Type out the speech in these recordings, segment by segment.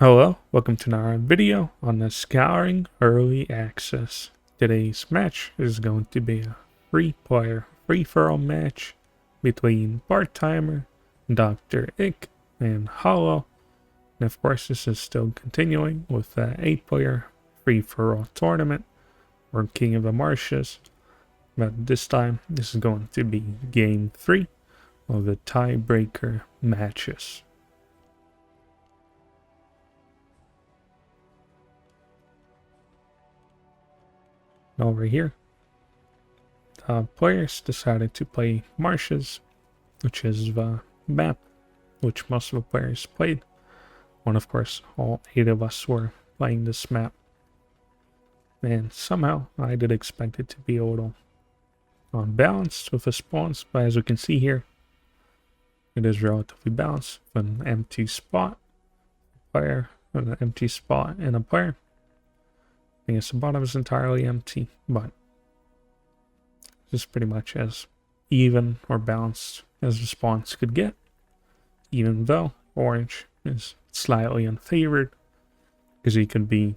Hello, welcome to another video on the Scouring Early Access. Today's match is going to be a three-player free-for-all match between ParTimer, Dr. Ick, and Hollow. And of course, this is still continuing with the 8-player free-for-all tournament, or King of the Marshes. But this time, this is going to be Game 3 of the tiebreaker matches. Over here, the players decided to play Marshes, which is the map which most of the players played. When of course all 8 of us were playing this map. And somehow I did expect it to be a little unbalanced with the spawns, but as we can see here, it is relatively balanced with an empty spot, player, an empty spot, and a player. I guess the bottom is entirely empty, but just pretty much as even or balanced as the spawns could get, even though orange is slightly unfavored because he could be,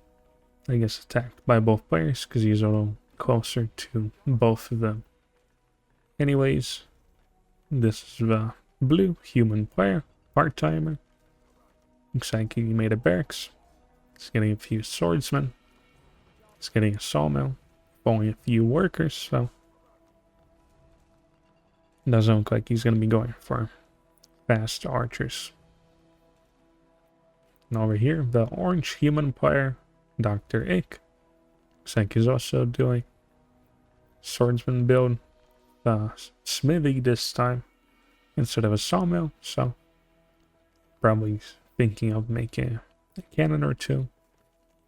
I guess, attacked by both players because he's a little closer to both of them. Anyways, this is the blue human player, ParTimer. Looks like he made a barracks. He's getting a few swordsmen. He's getting a sawmill, only a few workers, so it doesn't look like he's going to be going for fast archers. And over here, the orange human player, Dr. Ick, looks like he's also doing swordsman build, smithy this time instead of a sawmill, so probably thinking of making a cannon or two,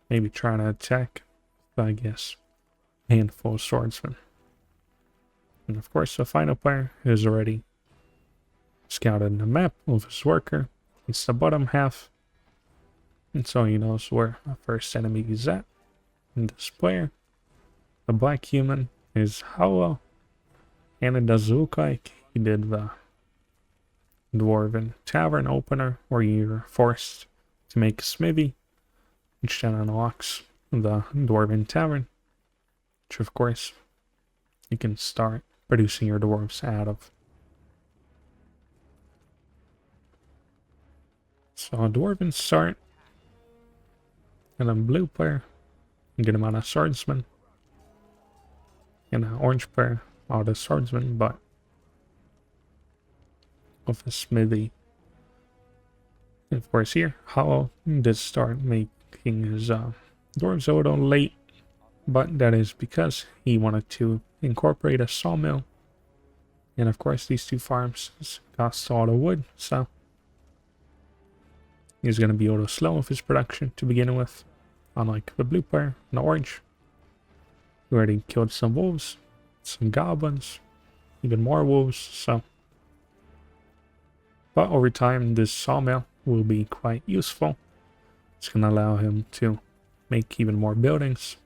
maybe trying to attack, I guess, a handful of swordsmen. And of course, the final player has already scouted the map with his worker. It's the bottom half, and so he knows where the first enemy is at. And this player, the black human, is Hollow, and it does look like he did the Dwarven Tavern opener, where you're forced to make a smithy, which then unlocks the Dwarven Tavern, which of course you can start producing your dwarves out of. So a Dwarven start, and a blue player, a good amount of swordsmen, and an orange player, all the swordsmen, but with a smithy. And of course here, Hollow did start making his dwarves a little late, but that is because he wanted to incorporate a sawmill, and of course these two farms cost a lot of wood, so he's going to be a little slow with his production to begin with, unlike the blue player and the orange, who already killed some wolves, some goblins, even more wolves, so. But over time this sawmill will be quite useful. It's going to allow him to make even more buildings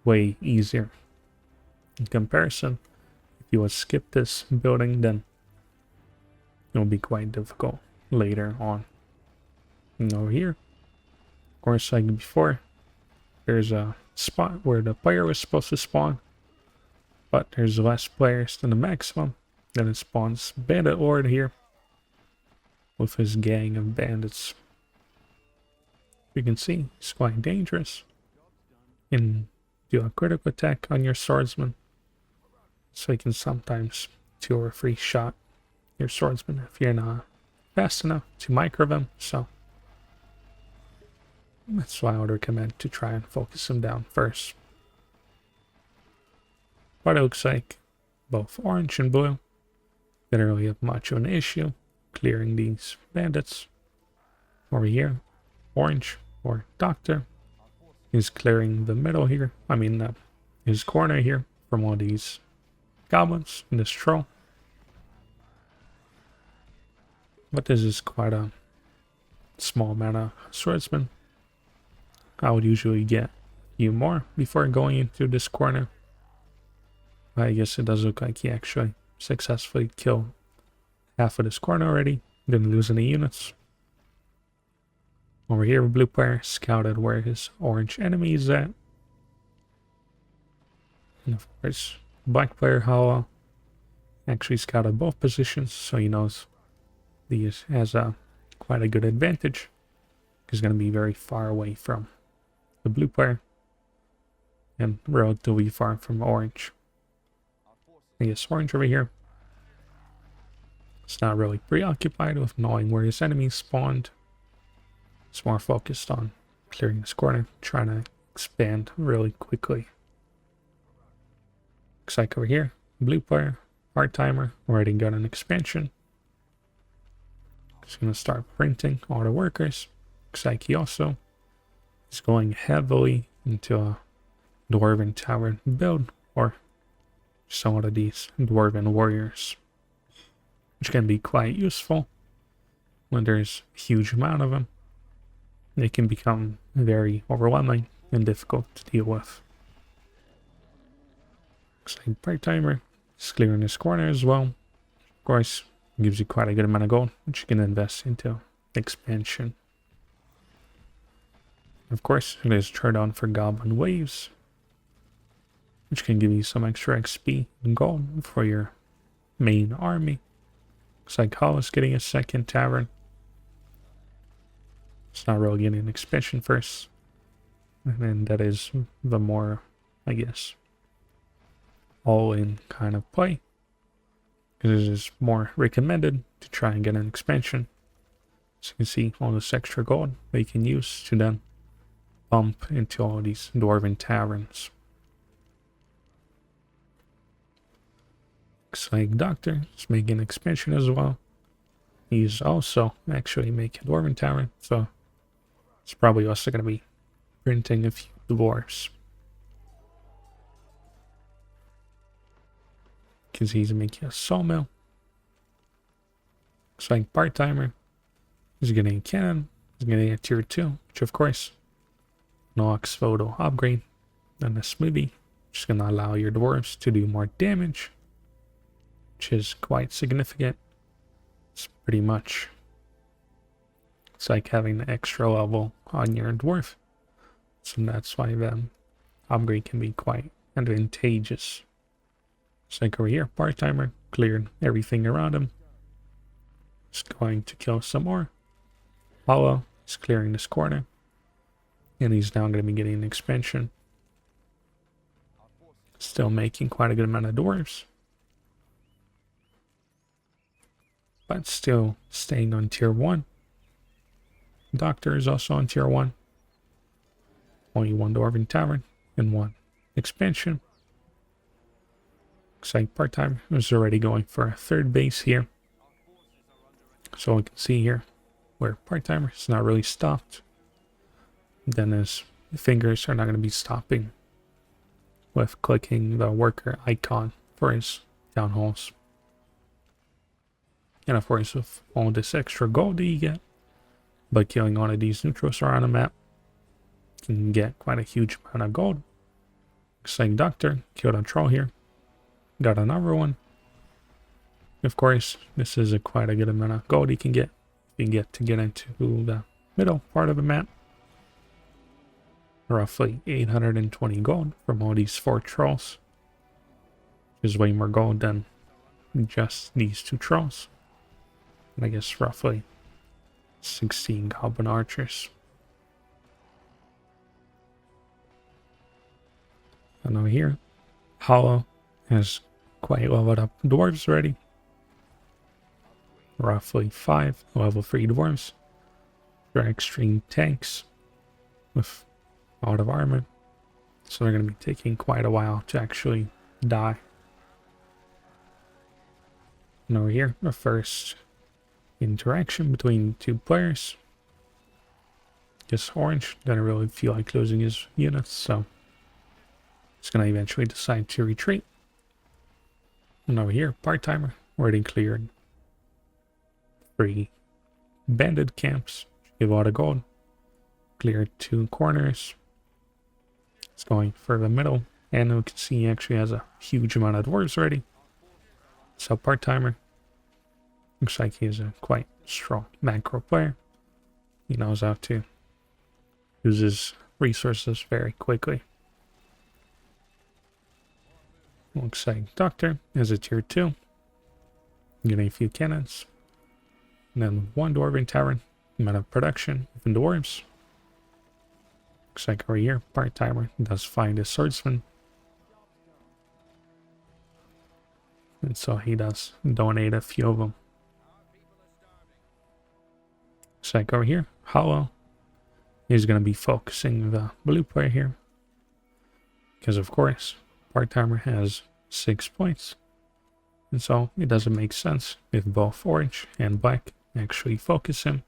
way easier. In comparison, if you would skip this building, then it will be quite difficult later on. And over here, of course, like before, there's a spot where the player was supposed to spawn, but there's less players than the maximum. Then it spawns Bandit Lord here with his gang of bandits. You can see it's quite dangerous. You can do a critical attack on your swordsman, so you can sometimes 2 or 3 shot your swordsman if you're not fast enough to micro them, so that's why I would recommend to try and focus them down first. But it looks like both orange and blue didn't really have much of an issue clearing these bandits. Over here, orange, or Doctor, is clearing the middle here, his corner here, from all these goblins and this troll. But this is quite a small amount of swordsmen. I would usually get a few more before going into this corner. I guess it does look like he actually successfully killed half of this corner already. Didn't lose any units. Over here, blue player scouted where his orange enemy is at. And of course, black player Hollow actually scouted both positions, so he knows he has quite a good advantage. He's going to be very far away from the blue player and relatively far from orange. I guess orange over here is not really preoccupied with knowing where his enemies spawned. It's more focused on clearing this corner, trying to expand really quickly. Looks like over here, blue player, ParTimer, already got an expansion. He's going to start printing all the workers. Looks like he also is going heavily into a Dwarven Tavern build, or some of these Dwarven warriors, which can be quite useful when there's a huge amount of them. They can become very overwhelming and difficult to deal with. Looks like ParTimer is clearing this corner as well. Of course, gives you quite a good amount of gold, which you can invest into expansion. Of course, it is turned on for Goblin Waves, which can give you some extra XP and gold for your main army. Looks like Hall is getting a second tavern. It's not really getting an expansion first. And then that is the more, I guess, all-in kind of play. Because it is more recommended to try and get an expansion. So you can see all this extra gold that you can use to then bump into all these Dwarven Taverns. Looks like Doctor is making an expansion as well. He's also actually making a Dwarven Tavern, so it's probably also going to be printing a few dwarves. Because he's making a sawmill. Looks like ParTimer is getting a cannon. He's getting a tier 2, which of course, Nox photo upgrade. And a smoothie, which is going to allow your dwarves to do more damage, which is quite significant. It's pretty much, it's like having an extra level on your dwarf. So that's why the upgrade can be quite advantageous. It's like over here, ParTimer cleared everything around him. He's going to kill some more. Hollow is clearing this corner. And he's now going to be getting an expansion. Still making quite a good amount of dwarves. But still staying on tier 1. Doctor is also on tier 1. Only one Dwarven Tavern and one expansion. Looks like ParTimer is already going for a third base here. So we can see here where ParTimer is not really stopped. Then his fingers are not going to be stopping with clicking the worker icon for his town halls. And of course, with all this extra gold that you get by killing all of these neutrals around the map, you can get quite a huge amount of gold. Looks like Doctor killed a troll here. Got another one. Of course, this is quite a good amount of gold you can get if you get to get into the middle part of the map. Roughly 820 gold from all these 4 trolls. Which is way more gold than just these 2 trolls. And I guess roughly 16 goblin archers. And over here, Hollow has quite leveled up dwarves already. Roughly 5 level 3 dwarves. They're extreme tanks with a lot of armor. So they're going to be taking quite a while to actually die. And over here, the first interaction between 2 players. This orange doesn't really feel like losing his units, so he's going to eventually decide to retreat. And over here, ParTimer already cleared 3 banded camps, give a lot of gold. Cleared 2 corners. It's going for the middle, and we can see he actually has a huge amount of dwarves already. So ParTimer looks like he's a quite strong macro player. He knows how to uses resources very quickly. Looks like Doctor has a tier 2. Getting a few cannons. And then 1 Dwarven Tavern. Amount of production of dwarves. Looks like over here, ParTimer does find a swordsman. And so he does donate a few of them. Looks like over here, Hollow is going to be focusing the blue player here. Because of course, ParTimer has 6 points. And so it doesn't make sense if both orange and black actually focus him.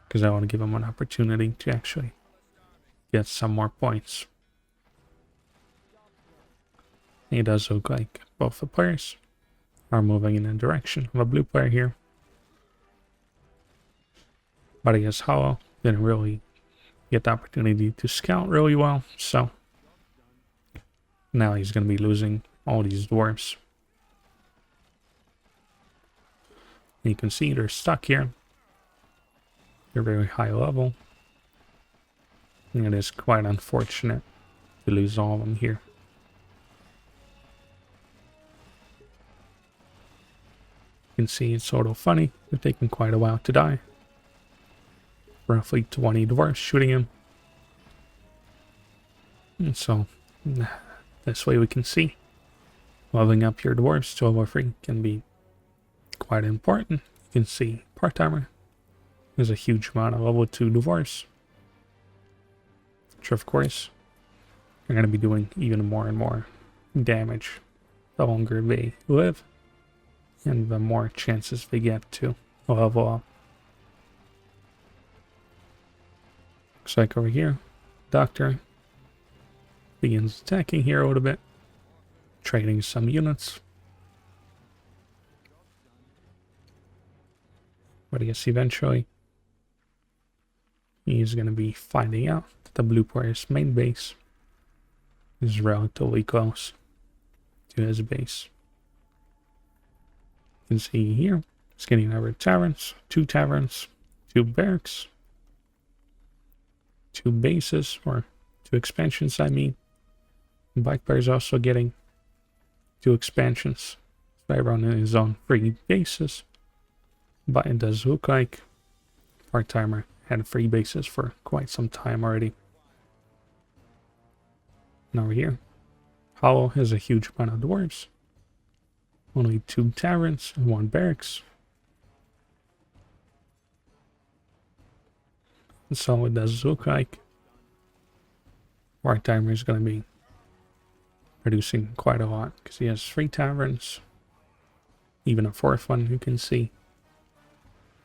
Because I want to give him an opportunity to actually get some more points. It does look like both the players are moving in the direction of a blue player here. But I guess Hollow didn't really get the opportunity to scout really well, so now he's going to be losing all these dwarves. And you can see they're stuck here. They're very high level. And it is quite unfortunate to lose all of them here. You can see it's sort of funny. They're taking quite a while to die. Roughly 20 dwarves shooting him. And so, this way we can see leveling up your dwarves to level 3 can be quite important. You can see ParTimer has a huge amount of level 2 dwarves, which of course are going to be doing even more and more damage the longer they live and the more chances they get to level up. Looks like over here, Doctor begins attacking here a little bit, trading some units. But I guess eventually he's going to be finding out that the blue player's main base is relatively close to his base. You can see here, he's getting over taverns, 2 barracks, 2 bases, or 2 expansions, I mean. And black player's also getting 2 expansions. So everyone in his own 3 bases. But it does look like ParTimer had 3 bases for quite some time already. And over here, Hollow has a huge amount of dwarves. Only 2 taverns and 1 barracks. And so it does look like ParTimer is going to be producing quite a lot. Because he has 3 taverns. Even a 4th one you can see.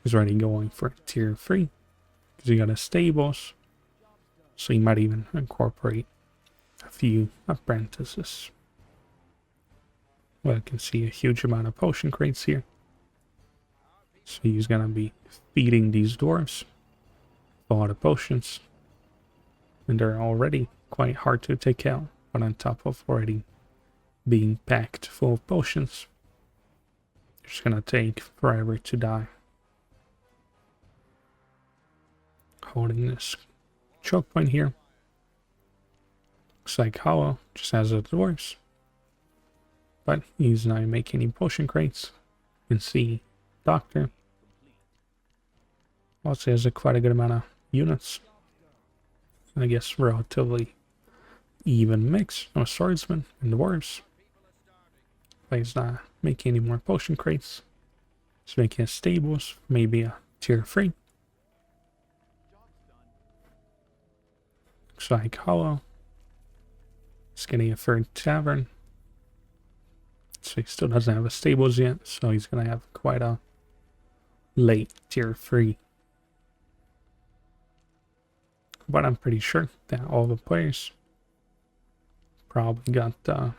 He's already going for tier 3. Because he got a stables. So he might even incorporate a few apprentices. Well, I can see a huge amount of potion crates here. So he's going to be feeding these dwarves a lot of potions. And they're already quite hard to take out. But on top of already being packed full of potions, it's going to take forever to die. Holding this choke point here. Looks like Hollow just has the dwarves. But he's not making any potion crates. You can see Doctor also has quite a good amount of units. I guess relatively even mix of swordsmen and dwarves. But he's not making any more potion crates. He's making a stables, maybe a tier 3. Looks like Hollow is getting a 3rd tavern. So he still doesn't have a stables yet, so he's going to have quite a late tier 3. But I'm pretty sure that all the players probably got the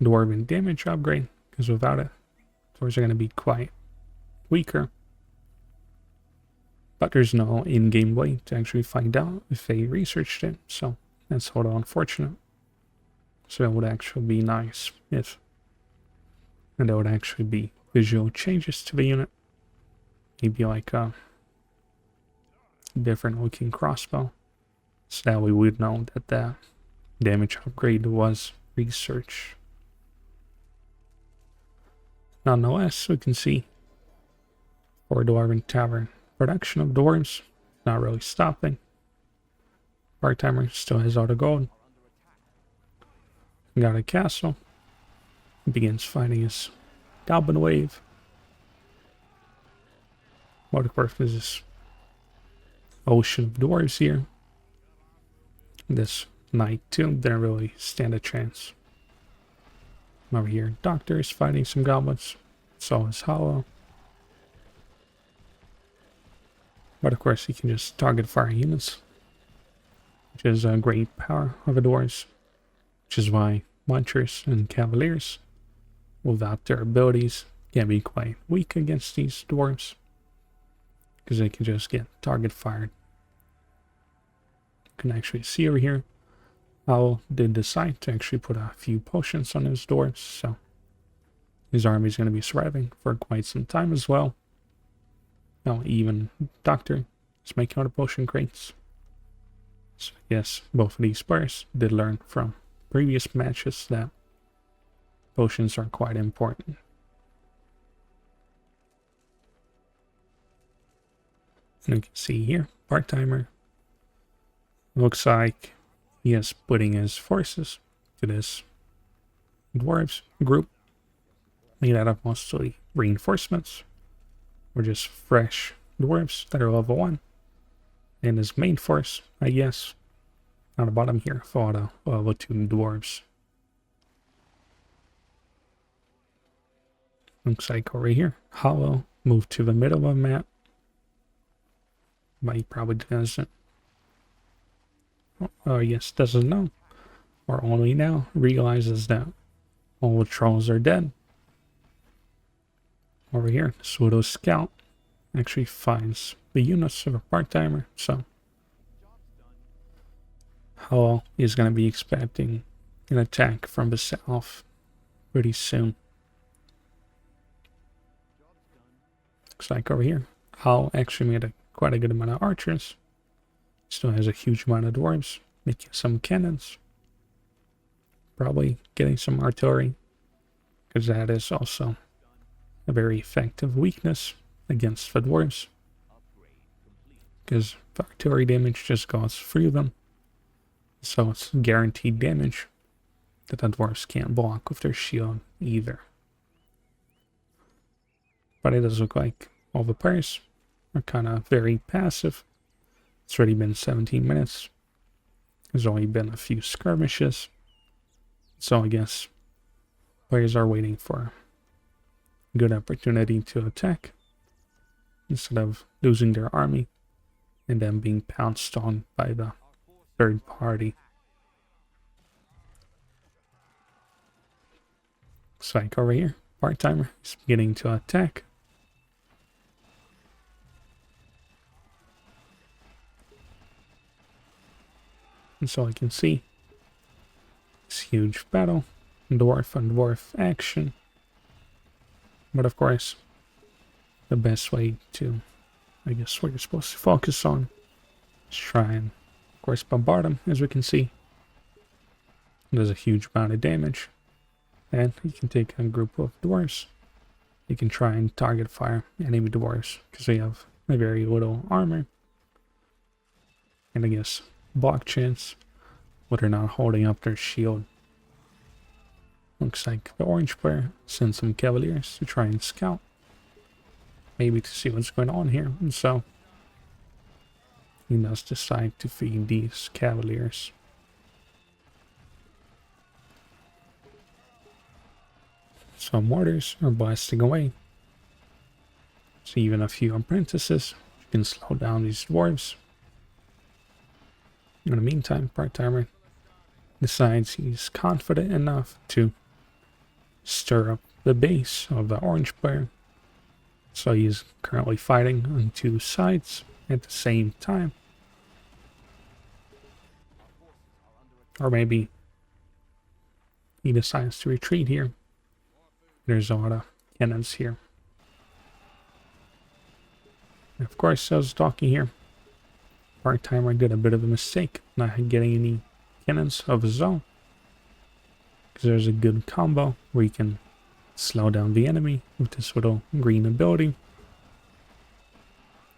Dwarven damage upgrade, because without it, dwarves are going to be quite weaker. But there's no in-game way to actually find out if they researched it, so that's sort of unfortunate. So it would actually be nice if there would actually be visual changes to the unit. Maybe like different looking crossbow, so that we would know that the damage upgrade was research. Nonetheless, we can see for Dwarven Tavern, production of dwarves not really stopping. ParTimer still has all the gold. Got a castle. He begins fighting his goblin wave. But of course, there's this ocean of dwarves here. This knight too didn't really stand a chance. Over here, Doctor is fighting some goblins. So is Hollow. But of course, he can just target fire units, which is a great power of the dwarves. Which is why Munchers and Cavaliers, without their abilities, can be quite weak against these dwarves. Because they can just get target fired. You can actually see over here, Owl did decide to actually put a few potions on his dwarves, so his army is going to be surviving for quite some time as well. Now even Doctor is making out of potion crates. So yes, both of these players did learn from previous matches that potions are quite important. And you can see here, ParTimer looks like he is putting his forces to this dwarves group made out of mostly reinforcements or just fresh dwarves that are level 1. And his main force, I guess, on the bottom here, fought a level 2 dwarves. Looks like over here, Hollow moved to the middle of the map. But he probably doesn't. Oh, yes, doesn't know. Or only now realizes that all the trolls are dead. Over here, the pseudo scout actually finds the units of a ParTimer, so Hollow is going to be expecting an attack from the south pretty soon. Looks like over here, Hollow actually made quite a good amount of archers. Still has a huge amount of dwarves, making some cannons. Probably getting some artillery, because that is also a very effective weakness against the dwarves. Because the artillery damage just goes through them. So it's guaranteed damage that the dwarves can't block with their shield either. But it does look like all the players are kind of very passive. It's already been 17 minutes. There's only been a few skirmishes. So I guess players are waiting for a good opportunity to attack instead of losing their army and then being pounced on by the third party. Looks like over here, ParTimer is beginning to attack. And so I can see this huge battle, dwarf on dwarf action. But of course, the best way to, I guess, what you're supposed to focus on is try and, of course, bombard them, as we can see. Does a huge amount of damage. And you can take a group of dwarves. You can try and target fire enemy dwarves, because they have a very little armor. And I guess block chance, but they're not holding up their shield. Looks like the orange player sent some cavaliers to try and scout, maybe to see what's going on here, and so he does decide to feed these cavaliers. So mortars are blasting away. So even a few apprentices can slow down these dwarves. In the meantime, ParTimer decides he's confident enough to stir up the base of the orange player. So he's currently fighting on two sides at the same time. Or maybe he decides to retreat here. There's a lot of cannons here. And of course, I was talking here. ParTimer did a bit of a mistake not getting any cannons of his own. Because there's a good combo where you can slow down the enemy with this little green ability.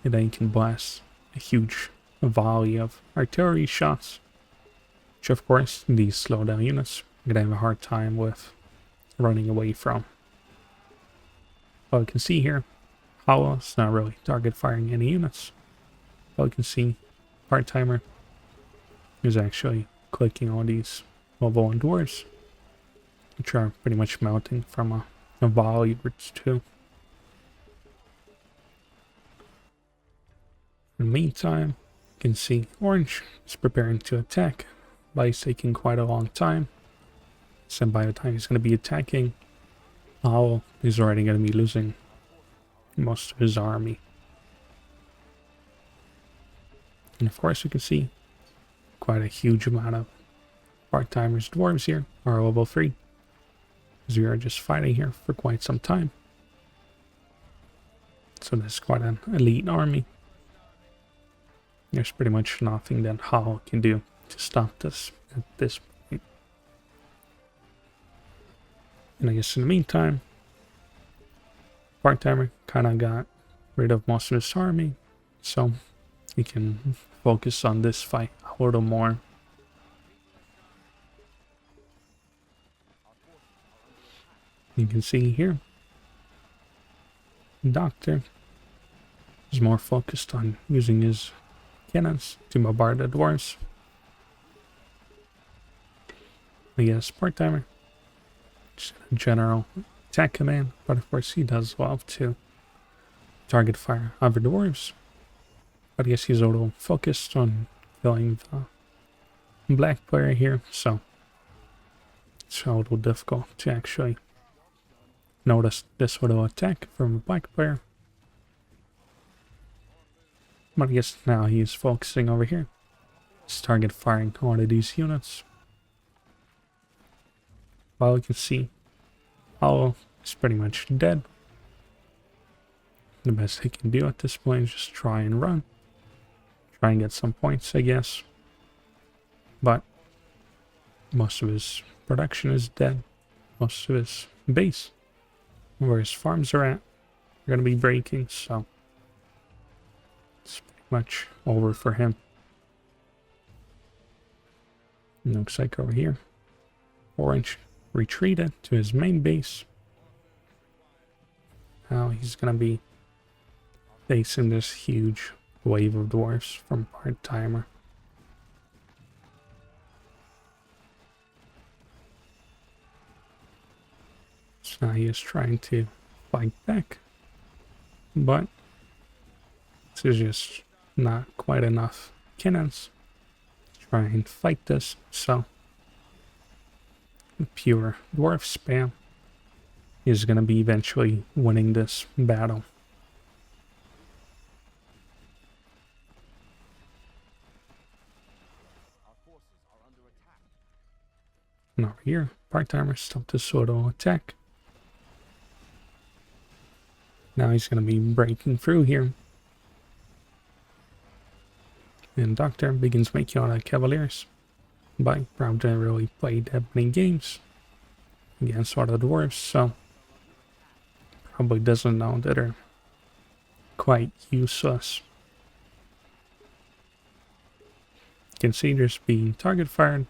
And then you can blast a huge volley of artillery shots. Which of course, these slowdown units are going to have a hard time with running away from. But we can see here, Hollow is not really target firing any units. But we can see ParTimer is actually clicking all these level 1 dwarves, which are pretty much melting from a volley or two. In the meantime, you can see Orange is preparing to attack, but he's taking quite a long time. So by the time he's going to be attacking, Owl is already going to be losing most of his army. And of course you can see quite a huge amount of ParTimer's dwarves here are level 3. Because we are just fighting here for quite some time. So this is quite an elite army. There's pretty much nothing that Howl can do to stop this at this point. And I guess in the meantime, ParTimer kind of got rid of most of his army, so he can focus on this fight a little more. You can see here, Doctor is more focused on using his cannons to bombard the dwarves. I guess ParTimer, just a general attack command, but of course he does love to target fire other dwarves. But I guess he's a little focused on killing the black player here, so it's a little difficult to actually notice this little attack from a black player. But I guess now he's focusing over here. He's target firing one of these units. While you can see, Owl is pretty much dead. The best he can do at this point is just try and run. Try and get some points, I guess. But most of his production is dead. Most of his base, where his farms are at, are going to be breaking, so it's pretty much over for him. And looks like over here, Orange retreated to his main base. Now he's going to be facing this huge wave of dwarves from ParTimer. So now he is trying to fight back, but this is just not quite enough cannons to try and fight this, so pure dwarf spam is going to be eventually winning this battle. And over here, ParTimer stopped this little attack. Now he's going to be breaking through here. And Doctor begins making all the Cavaliers. But probably didn't really play that many games against all the dwarves, so probably doesn't know that they're quite useless. You can see there's being target fired.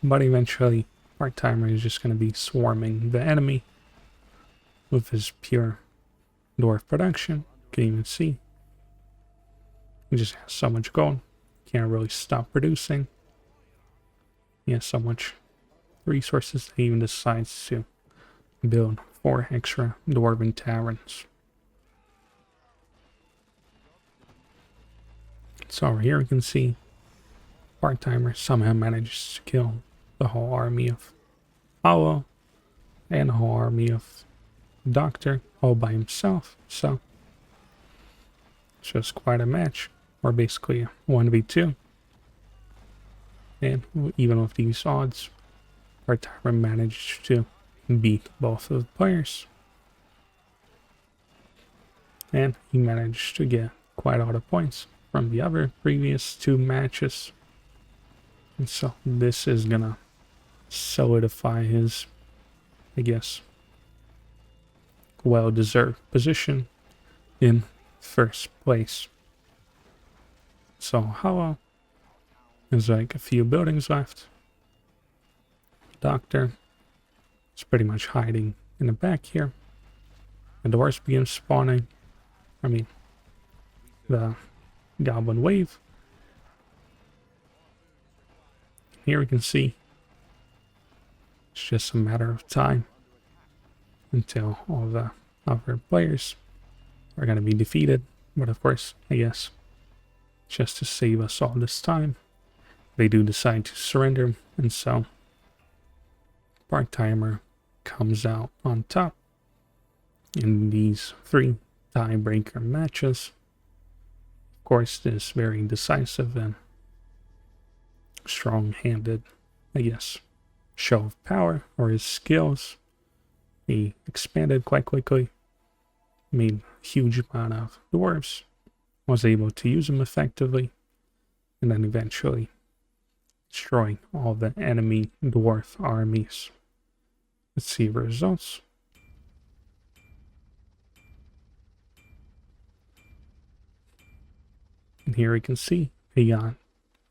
But eventually, ParTimer is just going to be swarming the enemy with his pure dwarf production. You can even see he just has so much gold. Can't really stop producing. He has so much resources that he even decides to build 4 extra Dwarven Taverns. So over here we can see ParTimer somehow manages to kill the whole army of Hollow and the whole army of Doctor all by himself. So it's just quite a match. Or basically a 1v2. And even with these odds, ParTimer managed to beat both of the players. And he managed to get quite a lot of points from the other previous 2 matches. And so this is gonna solidify his, I guess, well-deserved position in first place. So how there's like a few buildings left. Doctor is pretty much hiding in the back here. And the dwarves begin spawning. I mean, the goblin wave. Here we can see it's just a matter of time until all the other players are going to be defeated. But of course, I guess, just to save us all this time, they do decide to surrender, and so ParTimer comes out on top in these 3 tiebreaker matches. Of course, this very decisive and strong-handed, I guess, show of power, or his skills. He expanded quite quickly, made a huge amount of dwarves, was able to use them effectively, and then eventually destroying all the enemy dwarf armies. Let's see the results. And here we can see he got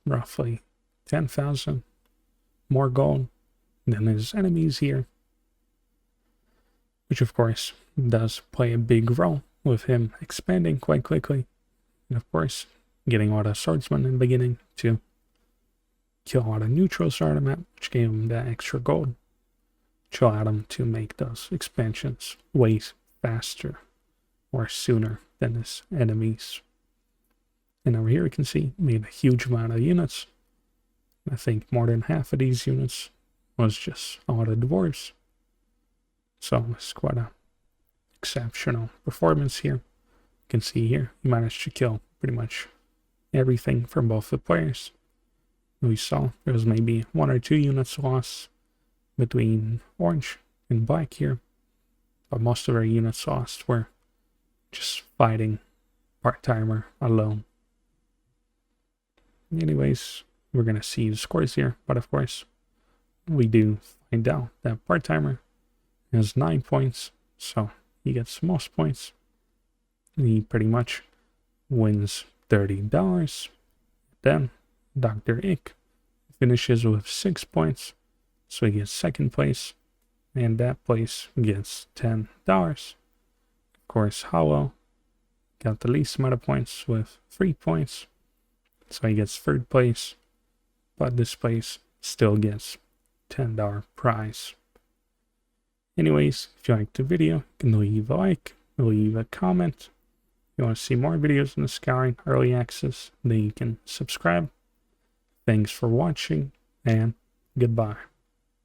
roughly 10,000 more gold than his enemies here, which of course does play a big role with him expanding quite quickly, and of course getting a lot of swordsmen in the beginning to kill a lot of neutrals on the map, which gave him that extra gold, which allowed him to make those expansions way faster or sooner than his enemies. And over here you can see he made a huge amount of units. I think more than half of these units was just a lot of dwarves. So it's quite an exceptional performance here. You can see here he managed to kill pretty much everything from both the players. We saw there was maybe 1 or 2 units lost between orange and black here, but most of our units lost were just fighting ParTimer alone. Anyways, we're gonna see the scores here, but of course we do find out that ParTimer has 9 points, so he gets the most points. He pretty much wins $30. Then Dr. Ick finishes with 6 points, so he gets 2nd place, and that place gets $10. Of course, Hollow got the least amount of points with 3 points, so he gets 3rd place, but this place still gets $10 prize. Anyways, if you liked the video, you can leave a like, leave a comment. If you want to see more videos in the Scouring Early Access, then you can subscribe. Thanks for watching, and goodbye.